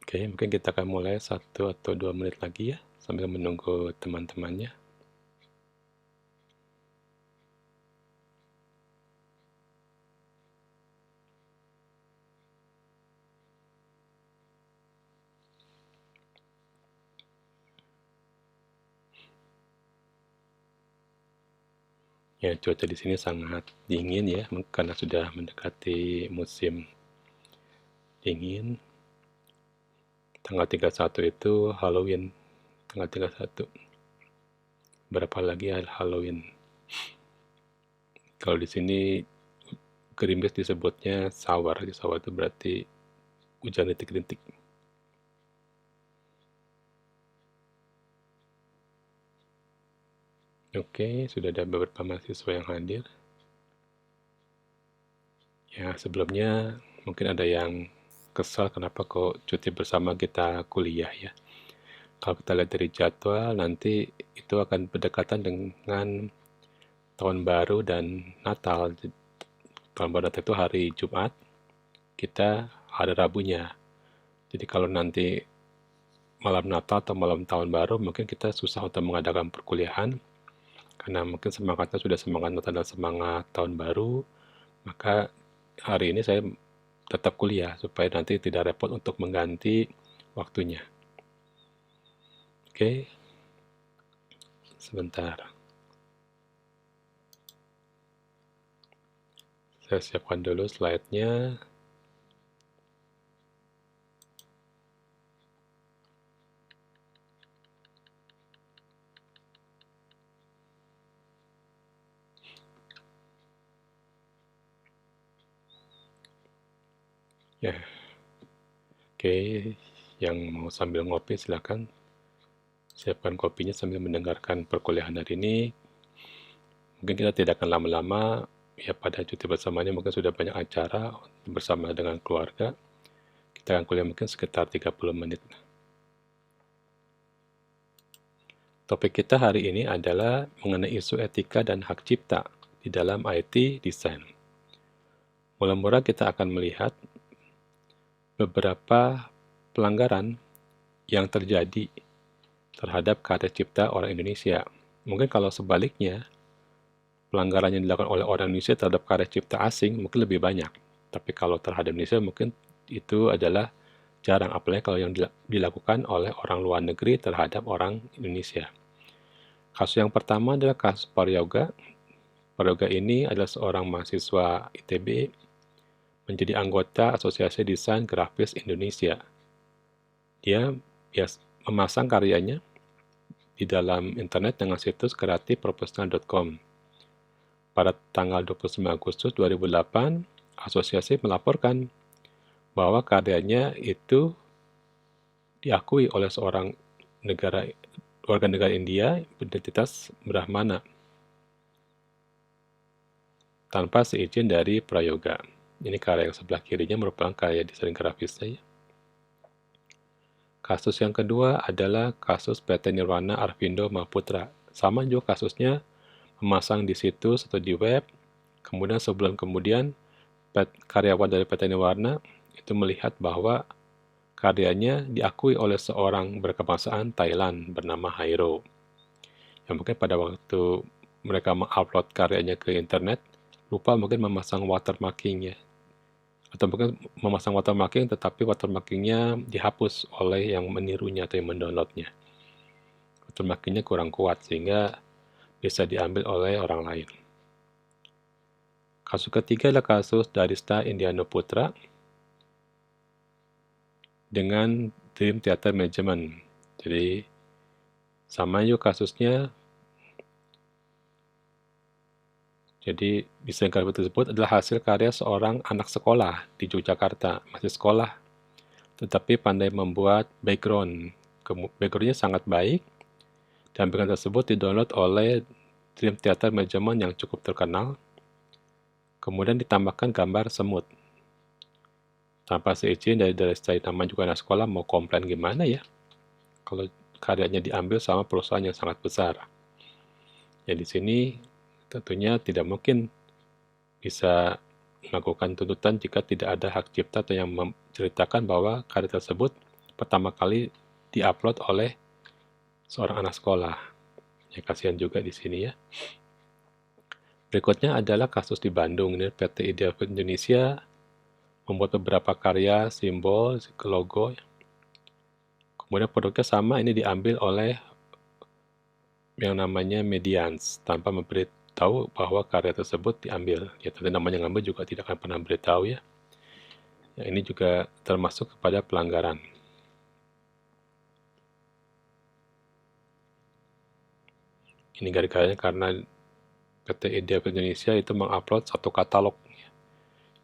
Oke, mungkin kita akan mulai 1 atau 2 menit lagi ya, sambil menunggu teman-temannya. Ya, cuaca di sini sangat dingin ya, karena sudah mendekati musim dingin. Tanggal 31 itu Halloween. Tanggal 31. Berapa lagi Halloween? Kalau di sini gerimis disebutnya sawar. Sawar itu berarti hujan rintik-rintik. Oke, sudah ada beberapa mahasiswa yang hadir. Ya, sebelumnya mungkin ada yang kesal kenapa kok cuti bersama kita kuliah ya. Kalau kita lihat dari jadwal, nanti itu akan berdekatan dengan Tahun Baru dan Natal. Tahun Baru Natal itu hari Jumat, kita hari Rabunya. Jadi kalau nanti malam Natal atau malam Tahun Baru, mungkin kita susah untuk mengadakan perkuliahan, karena mungkin semangatnya sudah semangat Natal dan semangat Tahun Baru, maka hari ini saya tetap kuliah, supaya nanti tidak repot untuk mengganti waktunya. Oke, sebentar. Saya siapkan dulu slide-nya. Ya, oke. Yang mau sambil ngopi silakan siapkan kopinya sambil mendengarkan perkuliahan hari ini. Mungkin kita tidak akan lama-lama, ya pada cuti bersamanya mungkin sudah banyak acara bersama dengan keluarga. Kita akan kuliah mungkin sekitar 30 menit. Topik kita hari ini adalah mengenai isu etika dan hak cipta di dalam IT design. Mula-mula kita akan melihat beberapa pelanggaran yang terjadi terhadap karya cipta orang Indonesia. Mungkin kalau sebaliknya, pelanggaran yang dilakukan oleh orang Indonesia terhadap karya cipta asing mungkin lebih banyak. Tapi kalau terhadap Indonesia mungkin itu adalah jarang, apalagi kalau yang dilakukan oleh orang luar negeri terhadap orang Indonesia. Kasus yang pertama adalah kasus Paryoga. Paryoga ini adalah seorang mahasiswa ITB menjadi anggota Asosiasi Desain Grafis Indonesia. Dia memasang karyanya di dalam internet dengan situs kreatifprofesional.com. Pada tanggal 29 Agustus 2008, asosiasi melaporkan bahwa karyanya itu diakui oleh seorang warga negara India berdentitas Brahmana tanpa seizin dari Prayoga. Ini karya yang sebelah kirinya merupakan karya desain grafis saya. Kasus yang kedua adalah kasus PT Nirwana Arvindo Mahaputra. Sama juga kasusnya, memasang di situs atau di web, kemudian sebulan kemudian karyawan dari PT Nirwana itu melihat bahwa karyanya diakui oleh seorang berkebangsaan Thailand bernama Hairo. Yang mungkin pada waktu mereka mengupload karyanya ke internet, lupa mungkin memasang watermarkingnya. Atau mungkin memasang watermarking tetapi watermarkingnya dihapus oleh yang menirunya atau yang mendownloadnya. Watermarkingnya kurang kuat sehingga bisa diambil oleh orang lain. Kasus ketiga adalah kasus Darista Indiano Putra dengan Dream Theater Management. Jadi sama juga kasusnya. Jadi desain grafis tersebut adalah hasil karya seorang anak sekolah di Yogyakarta, masih sekolah, tetapi pandai membuat background. Backgroundnya sangat baik, dan background tersebut didownload oleh Dream Theater Management yang cukup terkenal, kemudian ditambahkan gambar semut. Tanpa seizin dari nama juga anak sekolah, mau komplain gimana ya? Kalau karyanya diambil sama perusahaan yang sangat besar. Ya di sini tentunya tidak mungkin bisa melakukan tuntutan jika tidak ada hak cipta atau yang menceritakan bahwa karya tersebut pertama kali diupload oleh seorang anak sekolah. Ya, kasihan juga di sini ya. Berikutnya adalah kasus di Bandung. Ini PT Idea Indonesia membuat beberapa karya, simbol, logo. Kemudian produknya sama, ini diambil oleh yang namanya Medians tanpa memberitahu bahwa karya tersebut diambil. Ya, tentu namanya ngambil juga tidak akan pernah beritahu ya. Ya, ini juga termasuk kepada pelanggaran. Ini gara-garanya karena PT Idea Indonesia itu mengupload satu katalog.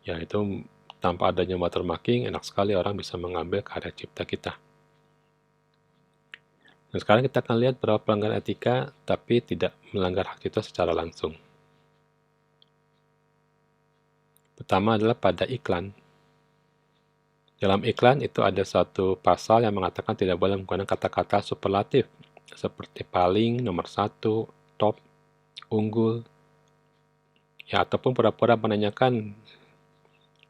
Ya, itu tanpa adanya watermarking, enak sekali orang bisa mengambil karya cipta kita. Nah, sekarang kita akan lihat beberapa pelanggaran etika, tapi tidak melanggar hak cipta secara langsung. Pertama adalah pada iklan. Dalam iklan itu ada satu pasal yang mengatakan tidak boleh menggunakan kata-kata superlatif, seperti paling, nomor satu, top, unggul, ya, ataupun pura-pura menanyakan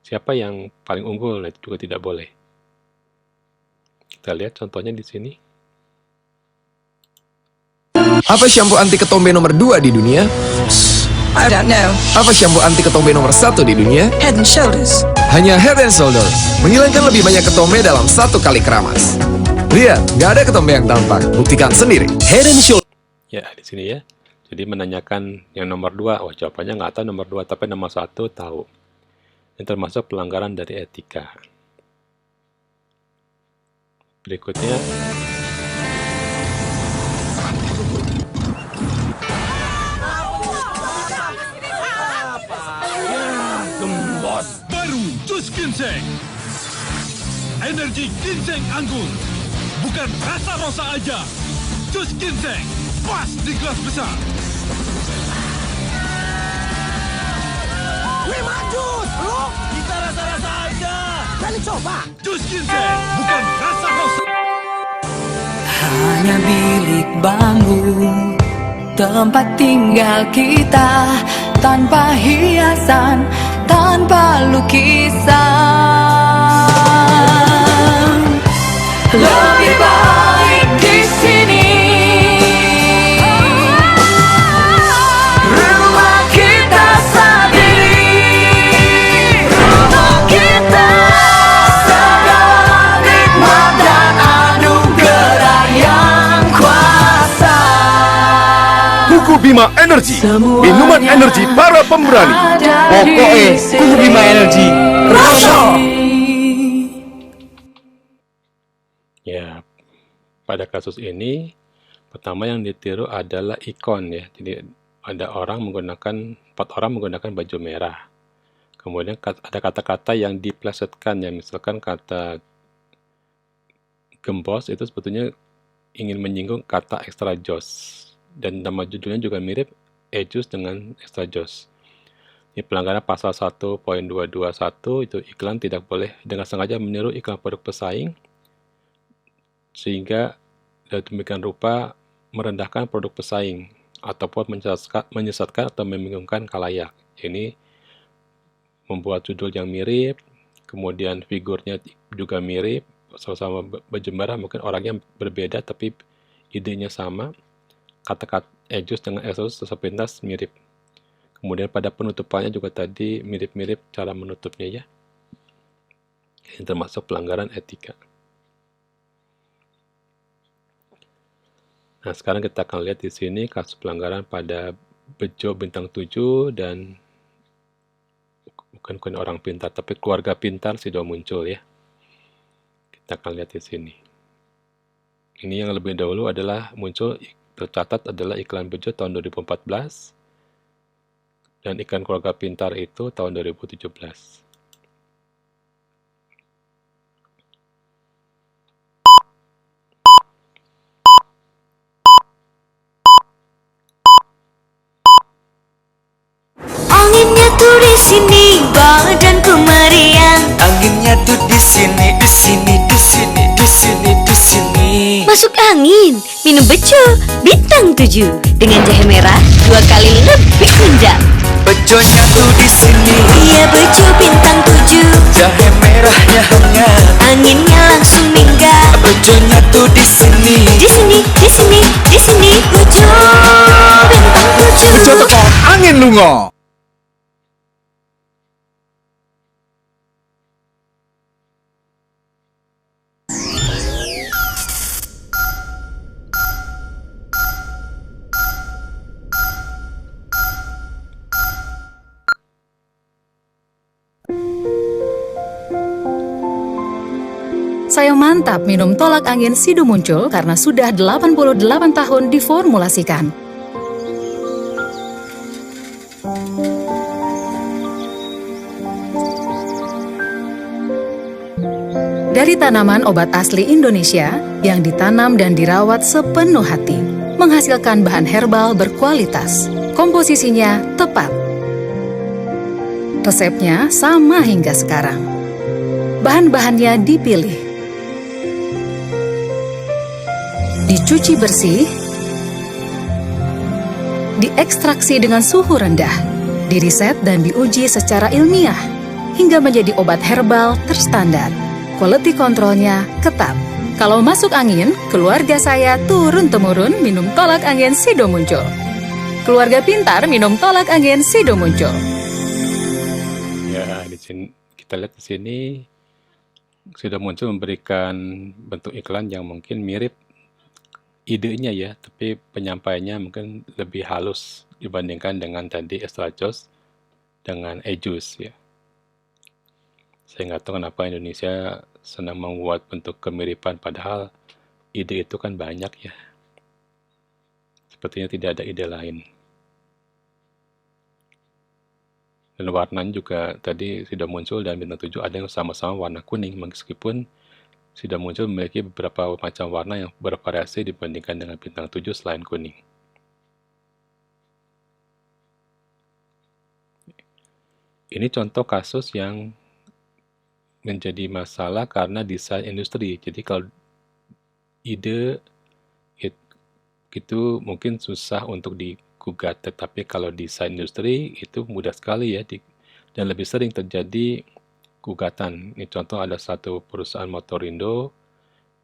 siapa yang paling unggul, nah, itu juga tidak boleh. Kita lihat contohnya di sini. Apa shampoo anti ketombe nomor 2 di dunia? I don't know. Apa shampoo anti ketombe nomor 1 di dunia? Head and Shoulders. Hanya Head and Shoulder, menghilangkan lebih banyak ketombe dalam 1 kali keramas. Lihat, nggak ada ketombe yang tampak. Buktikan sendiri. Head and Shoulder. Ya, di sini ya. Jadi menanyakan yang nomor 2, oh jawabannya nggak tahu nomor 2, tapi nomor 1 tahu. Ini termasuk pelanggaran dari etika. Berikutnya, Baru jus ginseng. Energi ginseng anggur. Bukan rasa-rasa aja. Jus ginseng pas di gelas besar. 5 jus, bro. Kita rasa-rasa aja. Kali coba. Jus ginseng bukan rasa-rasa. Hanya bilik bambu, tempat tinggal kita, tanpa hiasan, tanpa lukisan. Lebih baik di sini. Rumah kita sendiri. Rumah kita. Segala nikmat dan anugerah yang kuasa. Kuku Bima Energi, minuman energi para pemberani. Pokoknya Kuku Bima Energi, rasa. ya, pada kasus ini, pertama yang ditiru adalah ikon ya. Jadi ada 4 orang menggunakan baju merah. Kemudian ada kata-kata yang diplesetkan ya, misalkan kata gembos itu sebetulnya ingin menyinggung kata extra joss. Dan nama judulnya juga mirip e-jus dengan extra joss. Ini pelanggaran pasal 1.221 itu iklan tidak boleh dengan sengaja meniru iklan produk pesaing sehingga demikian rupa merendahkan produk pesaing ataupun menyesatkan atau membingungkan khalayak. Ini membuat judul yang mirip, kemudian figurnya juga mirip, sama-sama baju merah, mungkin orangnya berbeda tapi idenya sama. Kata-kata e-jus dengan e-jus sepintas mirip. Kemudian pada penutupannya juga tadi mirip-mirip cara menutupnya ya. Ini termasuk pelanggaran etika. Nah, sekarang kita akan lihat di sini kasus pelanggaran pada Bejo Bintang 7 dan bukan orang pintar, tapi keluarga pintar sudah muncul ya. Kita akan lihat di sini. Ini yang lebih dahulu adalah muncul, tercatat adalah iklan Bejo tahun 2014 dan iklan keluarga pintar itu tahun 2017. Anginnya tuh di sini, badanku meriang. Anginnya tuh di sini, di sini, di sini, di sini, di sini. Masuk angin, minum Bejo Bintang 7 dengan jahe merah 2 kali lebih nendang. Bejonya tuh di sini. Iya, Bejo Bintang 7, Jahe merahnya hangat. anginnya langsung minggat. lucunya tuh di sini. Di sini, di sini, di sini lucu, bintang lucu. Bejo teko angin lunga. Saya mantap minum tolak angin Sido Muncul karena sudah 88 tahun diformulasikan. Dari tanaman obat asli Indonesia yang ditanam dan dirawat sepenuh hati, menghasilkan bahan herbal berkualitas. Komposisinya tepat. Resepnya sama hingga sekarang. Bahan-bahannya dipilih, dicuci bersih, diekstraksi dengan suhu rendah, diriset dan diuji secara ilmiah, hingga menjadi obat herbal terstandar. Quality kontrolnya ketat. Kalau masuk angin, keluarga saya turun-temurun minum tolak angin Sido Muncul. Keluarga pintar minum tolak angin Sido Muncul. Ya, di sini kita lihat di sini sudah muncul memberikan bentuk iklan yang mungkin mirip idenya ya, tapi penyampaiannya mungkin lebih halus dibandingkan dengan tadi Extra Joss dengan Ejus ya. Saya nggak tahu kenapa Indonesia senang membuat bentuk kemiripan, padahal ide itu kan banyak ya. Sepertinya tidak ada ide lain. Dan warnanya juga tadi sudah muncul dan bintang 7 ada yang sama-sama warna kuning, meskipun sudah muncul memiliki beberapa macam warna yang bervariasi dibandingkan dengan bintang 7 selain kuning. Ini contoh kasus yang menjadi masalah karena desain industri. Jadi kalau ide itu mungkin susah untuk digugat, tetapi kalau desain industri itu mudah sekali ya, dan lebih sering terjadi gugatan. Ini contoh ada satu perusahaan Motorindo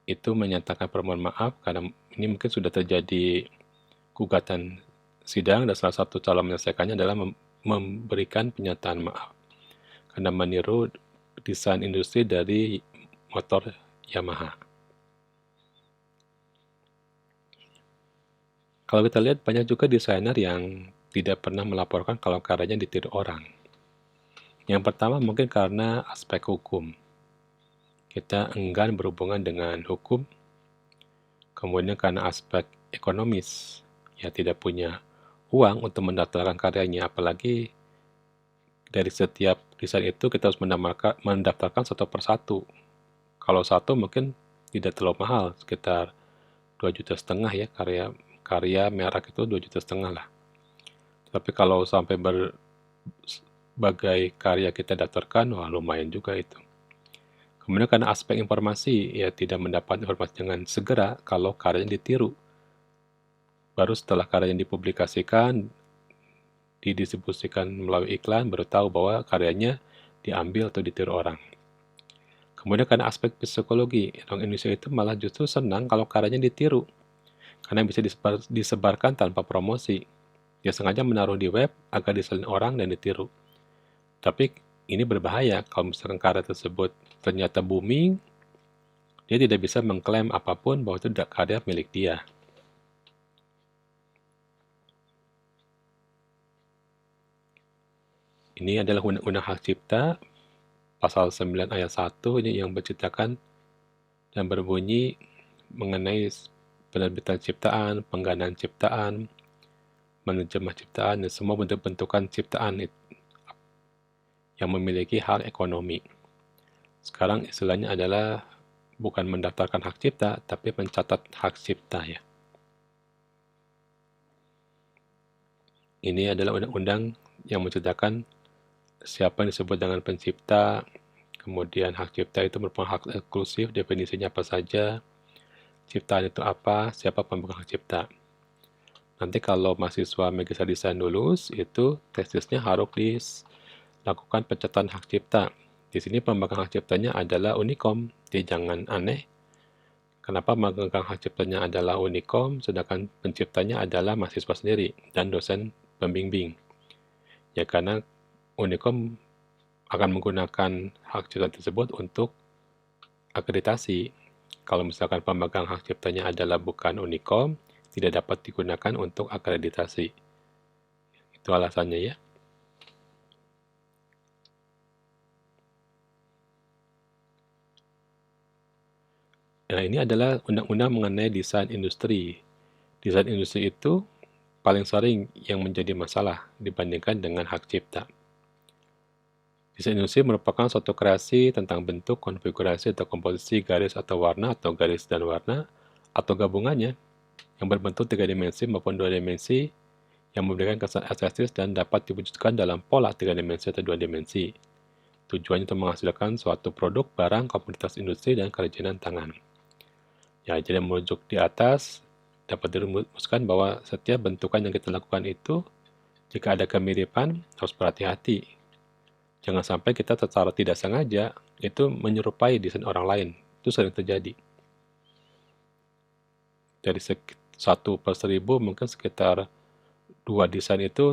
itu menyatakan permohonan maaf karena ini mungkin sudah terjadi gugatan sidang dan salah satu cara menyelesaikannya adalah memberikan pernyataan maaf karena meniru desain industri dari motor Yamaha. Kalau kita lihat banyak juga desainer yang tidak pernah melaporkan kalau karyanya ditiru orang. Yang pertama mungkin karena aspek hukum. Kita enggan berhubungan dengan hukum. Kemudian karena aspek ekonomis. Ya tidak punya uang untuk mendaftarkan karyanya. Apalagi dari setiap desain itu kita harus mendaftarkan satu persatu. Kalau satu mungkin tidak terlalu mahal. Sekitar 2,5 juta ya karya merek itu 2,5 juta lah. Tapi kalau sampai berbagai karya kita daftarkan, wah lumayan juga itu. Kemudian karena aspek informasi, ya tidak mendapat informasi dengan segera kalau karyanya ditiru. Baru setelah karyanya dipublikasikan, didistribusikan melalui iklan, baru tahu bahwa karyanya diambil atau ditiru orang. Kemudian karena aspek psikologi, orang Indonesia itu malah justru senang kalau karyanya ditiru. Karena bisa disebarkan tanpa promosi. Dia sengaja menaruh di web agar disalin orang dan ditiru. Tapi ini berbahaya kalau misalkan karya tersebut ternyata booming, dia tidak bisa mengklaim apapun bahwa itu karya milik dia. Ini adalah Undang-Undang Hak Cipta, pasal 9 ayat 1 ini yang berceritakan dan berbunyi mengenai penerbitan ciptaan, penggandaan ciptaan, menerjemah ciptaan, dan semua bentuk-bentukan ciptaan yang memiliki hak ekonomi. Sekarang istilahnya adalah bukan mendaftarkan hak cipta, tapi mencatat hak cipta ya. Ini adalah undang-undang yang menceritakan siapa yang disebut dengan pencipta, kemudian hak cipta itu merupakan hak eksklusif, definisinya apa saja, ciptaan itu apa, siapa pemegang hak cipta. Nanti kalau mahasiswa Megasa Desain lulus, itu tesisnya harus dilakukan pencatatan hak cipta. Di sini pemegang hak ciptanya adalah Unicom, jadi jangan aneh Kenapa pemegang hak ciptanya adalah Unicom, sedangkan penciptanya adalah mahasiswa sendiri dan dosen pembimbing? Ya karena Unicom akan menggunakan hak cipta tersebut untuk akreditasi. Kalau misalkan pemegang hak ciptanya adalah bukan Unicom, tidak dapat digunakan untuk akreditasi. Itu alasannya ya. Nah, ini adalah undang-undang mengenai desain industri. Desain industri itu paling sering yang menjadi masalah dibandingkan dengan hak cipta. Desain industri merupakan suatu kreasi tentang bentuk, konfigurasi, atau komposisi garis atau warna, atau garis dan warna, atau gabungannya, yang berbentuk 3 dimensi maupun 2 dimensi, yang memberikan kesan estetis dan dapat diwujudkan dalam pola 3 dimensi atau 2 dimensi. Tujuannya untuk menghasilkan suatu produk, barang, komoditas industri, dan kerajinan tangan. Ya, jadi merujuk di atas, dapat dirumuskan bahwa setiap bentukan yang kita lakukan itu, jika ada kemiripan, harus berhati-hati. Jangan sampai kita secara tidak sengaja, itu menyerupai desain orang lain. Itu sering terjadi. Dari 1/1000, mungkin sekitar 2 desain itu,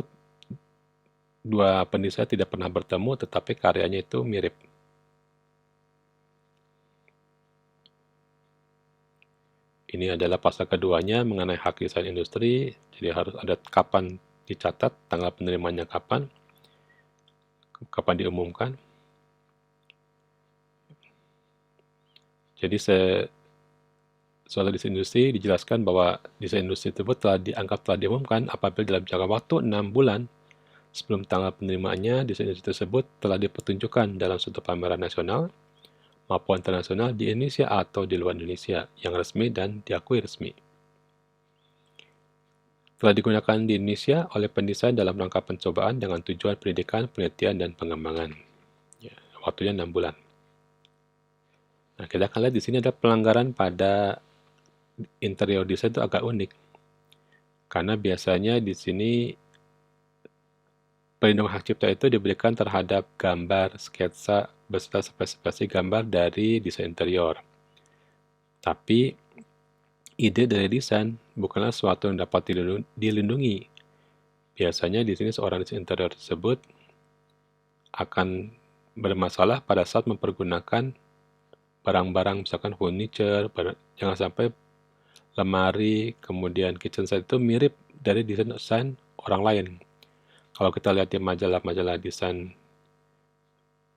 2 pendesain tidak pernah bertemu, tetapi karyanya itu mirip. Ini adalah pasal keduanya mengenai hak desain industri, jadi harus ada kapan dicatat, tanggal penerimanya kapan diumumkan. Jadi soal desain industri dijelaskan bahwa desain industri tersebut telah diumumkan apabila dalam jangka waktu 6 bulan sebelum tanggal penerimaannya, desain industri tersebut telah dipertunjukkan dalam suatu pameran nasional maupun internasional di Indonesia atau di luar Indonesia yang resmi dan diakui resmi. Telah digunakan di Indonesia oleh pendesain dalam rangka pencobaan dengan tujuan pendidikan, penelitian, dan pengembangan. Ya, waktunya 6 bulan. Nah, kita akan lihat di sini ada pelanggaran pada interior desain itu agak unik. Karena biasanya di sini perlindungan hak cipta itu diberikan terhadap gambar, sketsa, beserta spesifikasi gambar dari desain interior. Tapi, ide dari desain bukanlah sesuatu yang dapat dilindungi. Biasanya di sini seorang desain interior tersebut akan bermasalah pada saat mempergunakan barang-barang, misalkan furniture, jangan sampai lemari, kemudian kitchen set itu mirip dari desain orang lain. Kalau kita lihat di majalah-majalah desain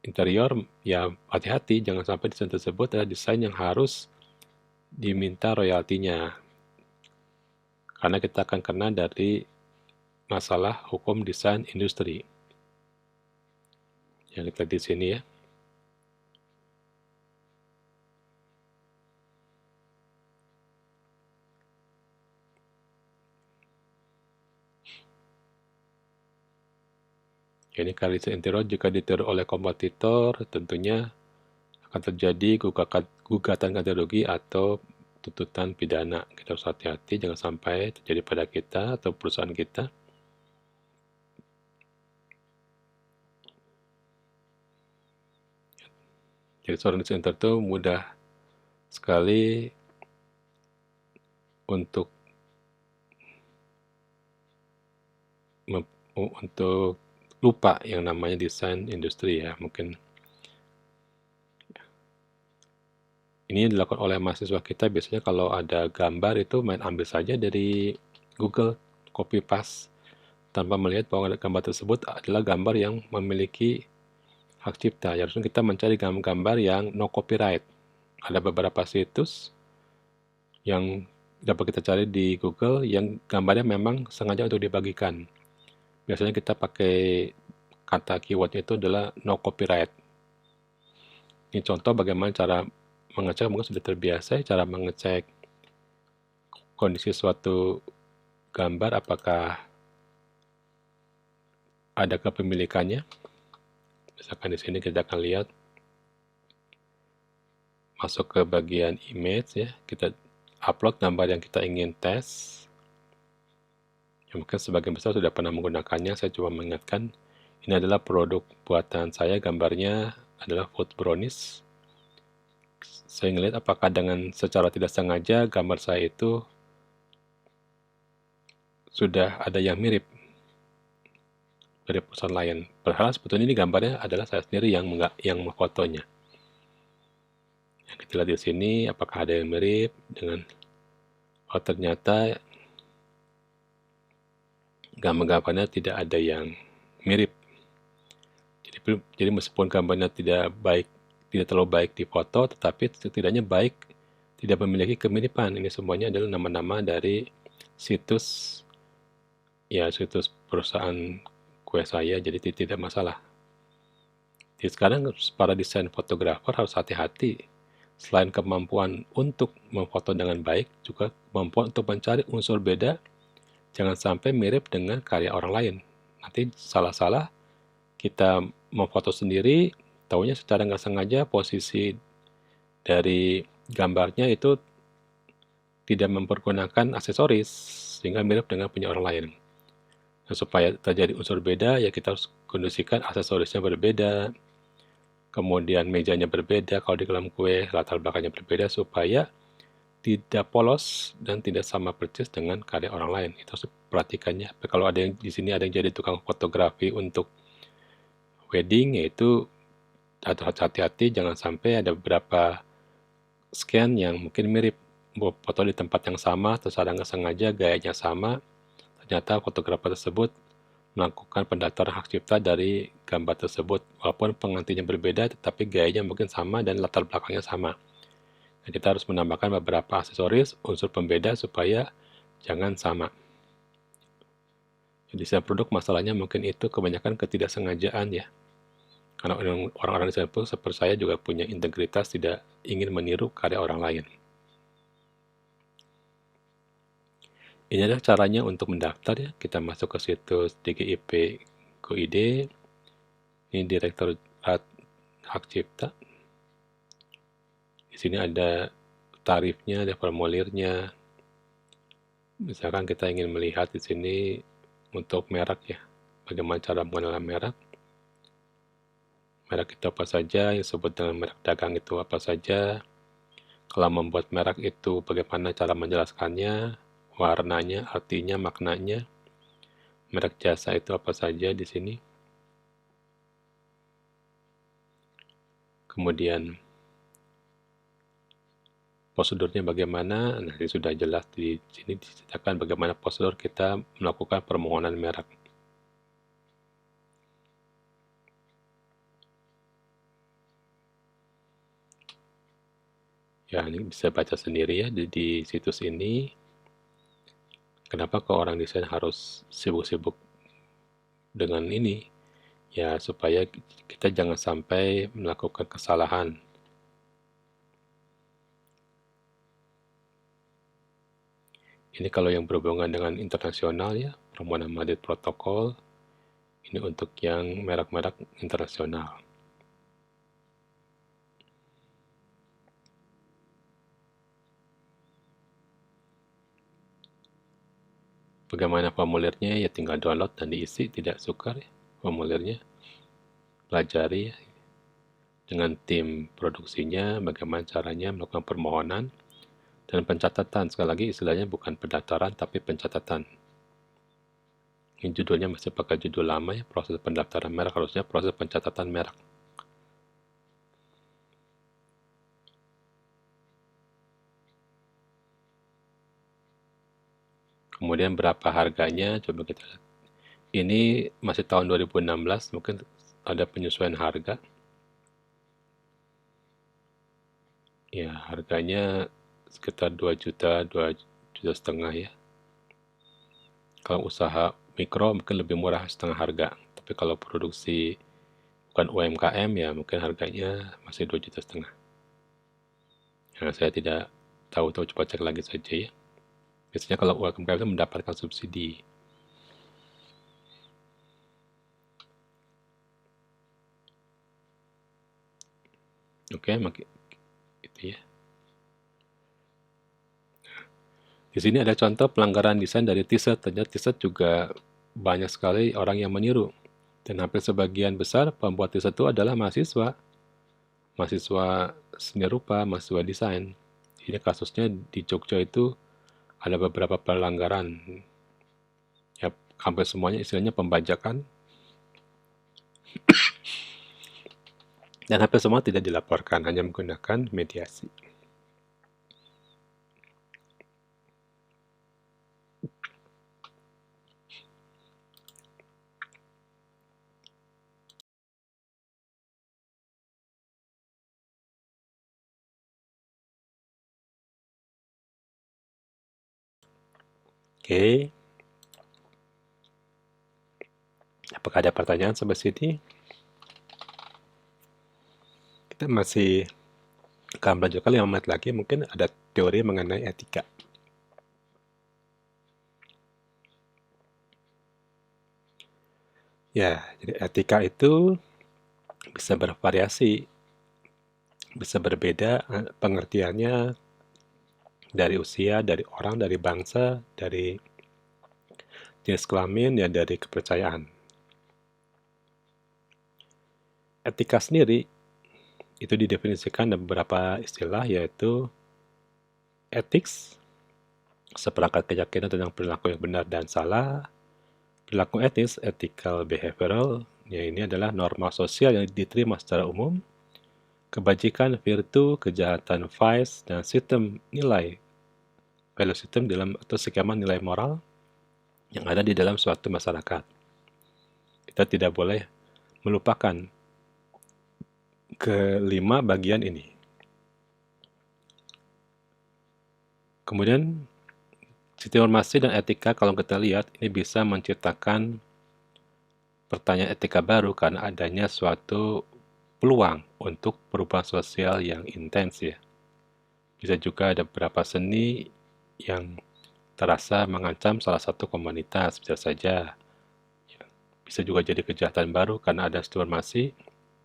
interior, ya hati-hati, jangan sampai desain tersebut adalah desain yang harus diminta royaltinya. Karena kita akan kena dari masalah hukum desain industri. Yang kita lihat di sini ya. Ini karya desain interior jika ditiru oleh kompetitor, tentunya akan terjadi gugatan ganti rugi atau tuntutan pidana. Kita harus hati-hati, jangan sampai terjadi pada kita atau perusahaan kita. Jadi seorang desain interior itu mudah sekali untuk lupa yang namanya desain industri ya, mungkin. Ini dilakukan oleh mahasiswa kita, biasanya kalau ada gambar itu main ambil saja dari Google, copy paste, tanpa melihat bahwa gambar tersebut adalah gambar yang memiliki hak cipta. Harusnya kita mencari gambar yang no copyright. Ada beberapa situs yang dapat kita cari di Google yang gambarnya memang sengaja untuk dibagikan. Biasanya kita pakai kata keyword itu adalah no copyright. Ini contoh bagaimana cara mengecek, mungkin sudah terbiasa cara mengecek kondisi suatu gambar apakah ada kepemilikannya. Misalkan di sini kita akan lihat masuk ke bagian image ya, kita upload gambar yang kita ingin tes. Ya, mungkin sebagian besar sudah pernah menggunakannya, saya coba mengingatkan. Ini adalah produk buatan saya, gambarnya adalah food brownies. saya ngelihat apakah dengan secara tidak sengaja gambar saya itu sudah ada yang mirip dari perusahaan lain. Padahal sebetulnya ini gambarnya adalah saya sendiri yang memfotonya. Yang kita lihat di sini, apakah ada yang mirip dengan, oh ternyata gambar-gambarnya tidak ada yang mirip. Jadi meskipun gambarnya tidak terlalu baik di foto, tetapi setidaknya baik, tidak memiliki kemiripan. Ini semuanya adalah nama-nama dari situs perusahaan kue saya, jadi tidak masalah. Jadi sekarang para desain fotografer harus hati-hati. Selain kemampuan untuk memfoto dengan baik, juga kemampuan untuk mencari unsur beda, jangan sampai mirip dengan karya orang lain. Nanti salah-salah kita memfoto sendiri, taunya secara nggak sengaja posisi dari gambarnya itu tidak mempergunakan aksesoris, sehingga mirip dengan punya orang lain. Nah, supaya terjadi unsur beda, ya kita harus kondisikan aksesorisnya berbeda, kemudian mejanya berbeda, kalau di dalam kue latar belakangnya berbeda, supaya tidak polos dan tidak sama persis dengan karya orang lain. Itu harus perhatikannya. Tapi kalau ada yang di sini ada yang jadi tukang fotografi untuk wedding, yaitu hati-hati, jangan sampai ada beberapa scan yang mungkin mirip, foto di tempat yang sama, terus ada nggak sengaja gayanya sama, ternyata fotografer tersebut melakukan pendaftaran hak cipta dari gambar tersebut, walaupun pengantinnya berbeda, tetapi gayanya mungkin sama dan latar belakangnya sama. Nah, kita harus menambahkan beberapa aksesoris, unsur pembeda supaya jangan sama. Desain produk masalahnya mungkin itu kebanyakan ketidaksengajaan ya. Karena orang-orang desain produk seperti saya juga punya integritas, tidak ingin meniru karya orang lain. Ini adalah caranya untuk mendaftar ya. Kita masuk ke situs DGIP Go.id. Ini Direktorat Hak Cipta. Di sini ada tarifnya, ada formulirnya. Misalkan kita ingin melihat di sini untuk merek ya. Bagaimana cara mengenal merek. Merek itu apa saja, yang disebut dengan merek dagang itu apa saja. Kalau membuat merek itu bagaimana cara menjelaskannya, warnanya, artinya, maknanya. Merek jasa itu apa saja di sini. Kemudian prosedurnya bagaimana. Nah, ini sudah jelas di sini diceritakan bagaimana prosedur kita melakukan permohonan merek. Ya, ini bisa baca sendiri ya di situs ini. Kenapa kok orang desain harus sibuk-sibuk dengan ini? Ya, supaya kita jangan sampai melakukan kesalahan. Ini kalau yang berhubungan dengan internasional ya, permohonan Madrid Protokol. Ini untuk yang merek-merek internasional. Bagaimana formulirnya ya tinggal download dan diisi, tidak sukar ya formulirnya. Pelajari ya, dengan tim produksinya bagaimana caranya melakukan permohonan dan pencatatan. Sekali lagi istilahnya bukan pendaftaran tapi pencatatan. Ini judulnya masih pakai judul lama ya, proses pendaftaran merek, harusnya proses pencatatan merek. Kemudian berapa harganya, coba kita lihat. Ini masih tahun 2016, mungkin ada penyesuaian harga. Ya, harganya sekitar 2 juta, 2,5 juta ya. Kalau usaha mikro mungkin lebih murah setengah harga. Tapi kalau produksi bukan UMKM ya mungkin harganya masih 2,5 juta. Nah, saya tidak tahu, coba cek lagi saja ya. Biasanya kalau UMKM itu mendapatkan subsidi. Oke, itu ya. Di sini ada contoh pelanggaran desain dari t-shirt. Ternyata t-shirt juga banyak sekali orang yang meniru. Dan hampir sebagian besar pembuat t-shirt itu adalah mahasiswa. mahasiswa seni rupa, mahasiswa desain. Ini kasusnya di Jogja itu ada beberapa pelanggaran. Ya, hampir semuanya istilahnya pembajakan. Dan hampir semua tidak dilaporkan, hanya menggunakan mediasi. Oke. Apakah ada pertanyaan sampai sini? Kita masih akan melanjutkan 5 menit lagi, mungkin ada teori mengenai etika. Ya, jadi etika itu bisa bervariasi, bisa berbeda pengertiannya dari usia, dari orang, dari bangsa, dari jenis kelamin, ya dari kepercayaan. Etika sendiri itu didefinisikan dalam beberapa istilah, yaitu ethics, seperangkat keyakinan tentang perilaku yang benar dan salah. Perilaku etis, ethical behavioral, ya ini adalah norma sosial yang diterima secara umum. Kebajikan, virtu, kejahatan, vice, dan sistem nilai, value system dalam atau skema nilai moral yang ada di dalam suatu masyarakat. Kita tidak boleh melupakan kelima bagian ini. Kemudian sistem informasi dan etika, kalau kita lihat, ini bisa menciptakan pertanyaan etika baru karena adanya suatu peluang untuk perubahan sosial yang intens ya. Bisa juga ada beberapa seni yang terasa mengancam salah satu komunitas, bisa saja. Bisa juga jadi kejahatan baru karena ada informasi,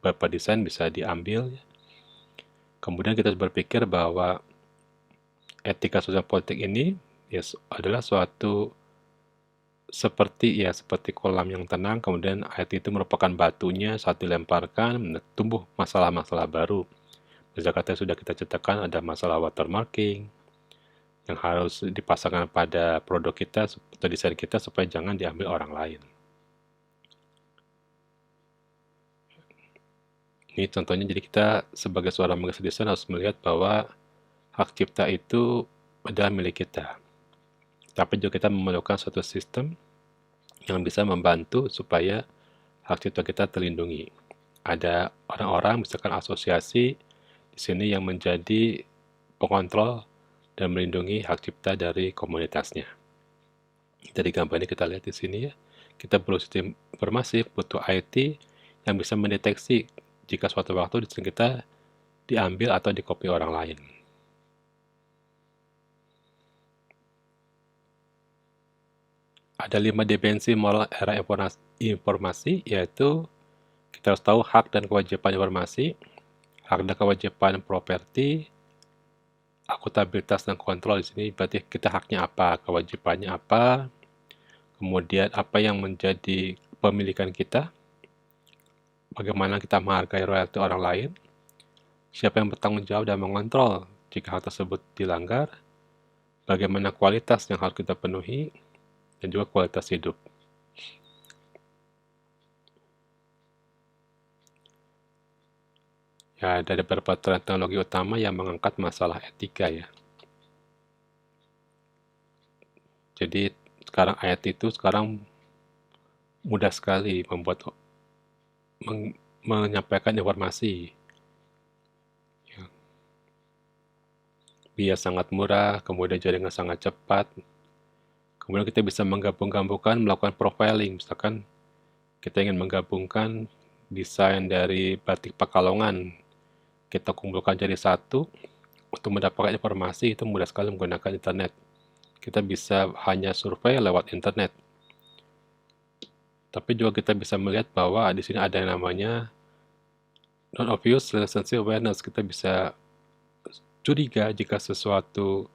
beberapa desain bisa diambil. Kemudian kita berpikir bahwa etika sosial politik ini ya, adalah suatu seperti kolam yang tenang, kemudian air itu merupakan batunya, saat dilemparkan tumbuh masalah-masalah baru. Misalkan sudah kita ceritakan ada masalah watermarking yang harus dipasangkan pada produk kita atau desain kita supaya jangan diambil orang lain. Ini contohnya, jadi kita sebagai seorang menggagas desain harus melihat bahwa hak cipta itu adalah milik kita. Tapi juga kita memerlukan suatu sistem yang bisa membantu supaya hak cipta kita terlindungi. Ada orang-orang, misalkan asosiasi di sini yang menjadi pengontrol dan melindungi hak cipta dari komunitasnya. Dari gambar ini kita lihat di sini ya, kita perlu sistem informasi, butuh IT yang bisa mendeteksi jika suatu waktu desain kita diambil atau dikopi orang lain. Ada 5 dimensi moral era informasi, yaitu kita harus tahu hak dan kewajiban informasi, hak dan kewajiban properti, akuntabilitas dan kontrol. Di sini berarti kita haknya apa, kewajibannya apa, kemudian apa yang menjadi pemilikan kita, bagaimana kita menghargai royalti orang lain, siapa yang bertanggung jawab dan mengontrol jika hal tersebut dilanggar, bagaimana kualitas yang harus kita penuhi, dan juga kualitas hidup. Ya, ada beberapa teknologi utama yang mengangkat masalah etika ya. Jadi sekarang IT itu sekarang mudah sekali menyampaikan informasi. Ya. Biaya sangat murah, kemudian jaringan sangat cepat. Kemudian kita bisa menggabungkan, melakukan profiling. Misalkan kita ingin menggabungkan desain dari batik Pekalongan, kita kumpulkan jadi satu. Untuk mendapatkan informasi itu mudah sekali menggunakan internet. Kita bisa hanya survei lewat internet. Tapi juga kita bisa melihat bahwa di sini ada yang namanya non-obvious relationship awareness. Kita bisa curiga jika sesuatu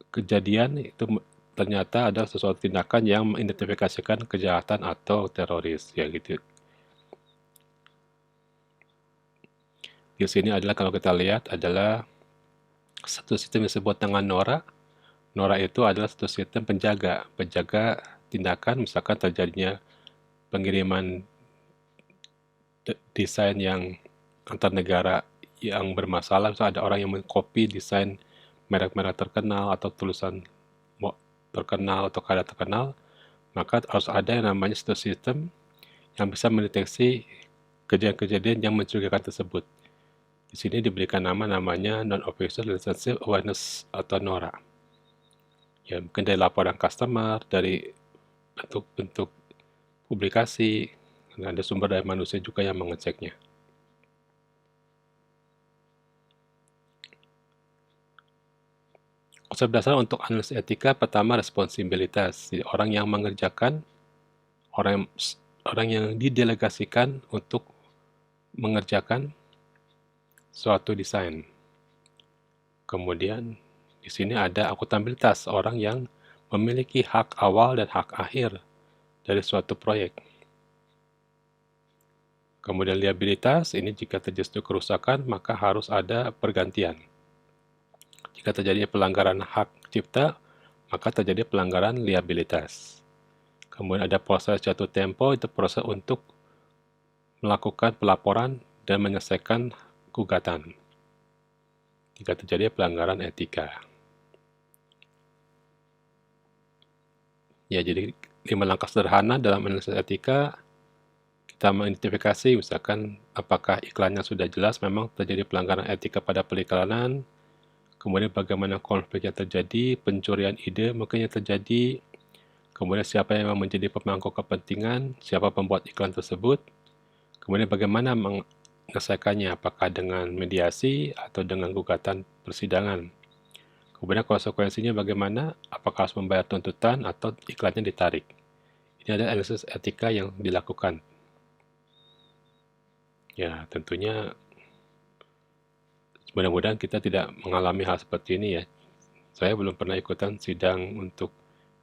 kejadian itu ternyata ada sesuatu tindakan yang mengidentifikasikan kejahatan atau teroris, ya gitu. Di sini adalah kalau kita lihat adalah satu sistem yang disebut dengan NORA. NORA itu adalah satu sistem penjaga tindakan misalkan terjadinya pengiriman desain yang antar negara yang bermasalah, misalnya ada orang yang mengcopy desain merek-merek terkenal atau tulisan terkenal atau karya terkenal, maka harus ada yang namanya satu sistem yang bisa mendeteksi kejadian-kejadian yang mencurigakan tersebut. Di sini diberikan namanya Non-Official Relationship Awareness atau NORA. Ya, mungkin dari laporan customer, dari bentuk-bentuk publikasi, dan ada sumber daya manusia juga yang mengeceknya. Konsep dasar untuk analisis etika pertama responsibilitas. Jadi orang yang mengerjakan, orang yang didelegasikan untuk mengerjakan suatu desain. Kemudian di sini ada akuntabilitas, orang yang memiliki hak awal dan hak akhir dari suatu proyek. Kemudian liabilitas, ini jika terjadi kerusakan maka harus ada pergantian. Jika terjadi pelanggaran hak cipta, maka terjadi pelanggaran liabilitas. Kemudian ada proses jatuh tempo, itu proses untuk melakukan pelaporan dan menyelesaikan gugatan jika terjadi pelanggaran etika. Ya, jadi 5 langkah sederhana dalam analisis etika. Kita mengidentifikasi misalkan apakah iklannya sudah jelas memang terjadi pelanggaran etika pada periklanan, kemudian bagaimana konflik yang terjadi, pencurian ide mungkin yang terjadi, kemudian siapa yang menjadi pemangku kepentingan, siapa pembuat iklan tersebut, kemudian bagaimana menyelesaikannya, apakah dengan mediasi atau dengan gugatan persidangan. Kemudian konsekuensinya bagaimana, apakah harus membayar tuntutan atau iklannya ditarik. Ini adalah analisis etika yang dilakukan. Ya, tentunya mudah-mudahan kita tidak mengalami hal seperti ini ya. Saya belum pernah ikutan sidang untuk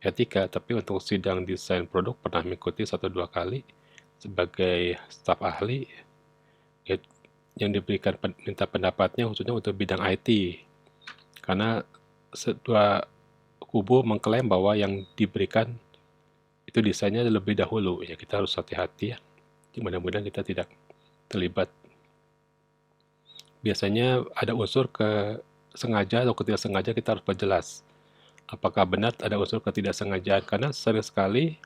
etika, tapi untuk sidang desain produk pernah mengikuti 1-2 kali sebagai staf ahli yang diberikan minta pendapatnya khususnya untuk bidang IT, karena kedua kubu mengklaim bahwa yang diberikan itu desainnya lebih dahulu. Ya, kita harus hati-hati ya. Mudah-mudahan kita tidak terlibat. Biasanya ada unsur kesengaja atau ketidaksengaja, kita harus perjelas apakah benar ada unsur ketidaksengajaan, karena sering sekali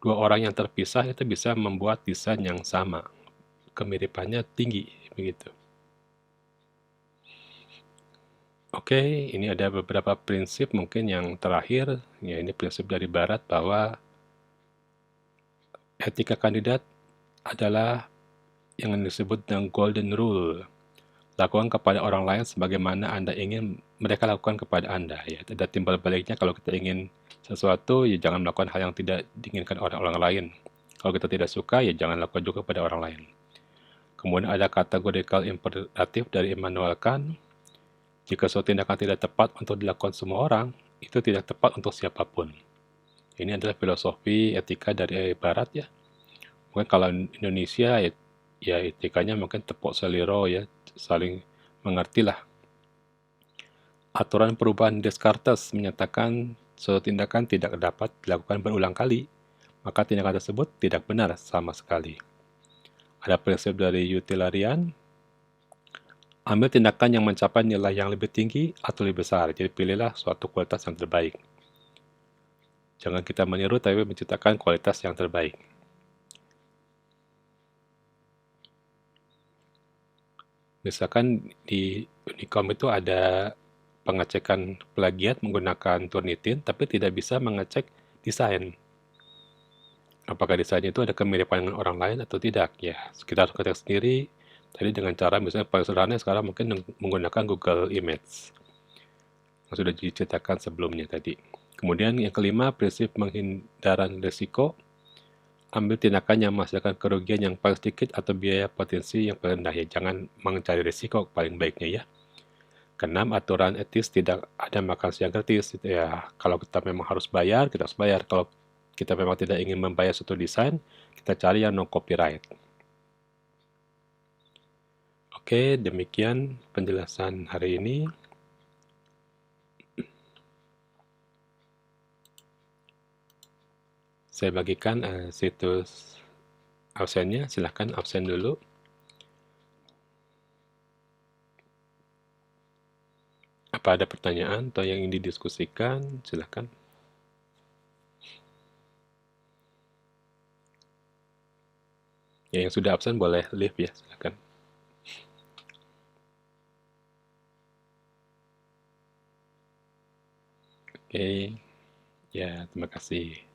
2 orang yang terpisah itu bisa membuat desain yang sama, kemiripannya tinggi begitu. Oke, ini ada beberapa prinsip mungkin yang terakhir, ya ini prinsip dari Barat bahwa etika kandidat adalah yang disebut dengan golden rule. Lakukan kepada orang lain sebagaimana Anda ingin mereka lakukan kepada Anda. Ya, ada timbal baliknya, kalau kita ingin sesuatu, ya jangan melakukan hal yang tidak diinginkan oleh orang lain. Kalau kita tidak suka, ya jangan lakukan juga kepada orang lain. Kemudian ada categorical imperative dari Immanuel Kant. Jika suatu tindakan tidak tepat untuk dilakukan semua orang, itu tidak tepat untuk siapapun. Ini adalah filosofi etika dari Barat ya. Mungkin kalau Indonesia ya etikanya mungkin tepuk seliro ya, saling mengertilah. Aturan perubahan Descartes menyatakan suatu tindakan tidak dapat dilakukan berulang kali, maka tindakan tersebut tidak benar sama sekali. Ada prinsip dari utilitarian, ambil tindakan yang mencapai nilai yang lebih tinggi atau lebih besar, jadi pilihlah suatu kualitas yang terbaik. Jangan kita meniru, tapi menciptakan kualitas yang terbaik. Misalkan di Unicom itu ada pengecekan plagiat menggunakan Turnitin, tapi tidak bisa mengecek desain. Apakah desainnya itu ada kemiripan dengan orang lain atau tidak? Ya, kita harus ngecek sendiri. Tadi dengan cara misalnya paling sederhana sekarang mungkin menggunakan Google Images yang sudah diceritakan sebelumnya tadi. Kemudian yang kelima, prinsip penghindaran risiko. Ambil tindakan yang menghasilkan kerugian yang paling sedikit atau biaya potensi yang paling rendah. Ya, jangan mencari risiko paling baiknya ya. Keenam, aturan etis, tidak ada makan siang gratis. Ya, kalau kita memang harus bayar, kita harus bayar. Kalau kita memang tidak ingin membayar suatu desain, kita cari yang no copyright. Oke, demikian penjelasan hari ini. Saya bagikan situs absennya, silahkan absen dulu. Apa ada pertanyaan atau yang ingin didiskusikan, silahkan. Ya, yang sudah absen boleh leave ya, silahkan. Oke, ya terima kasih.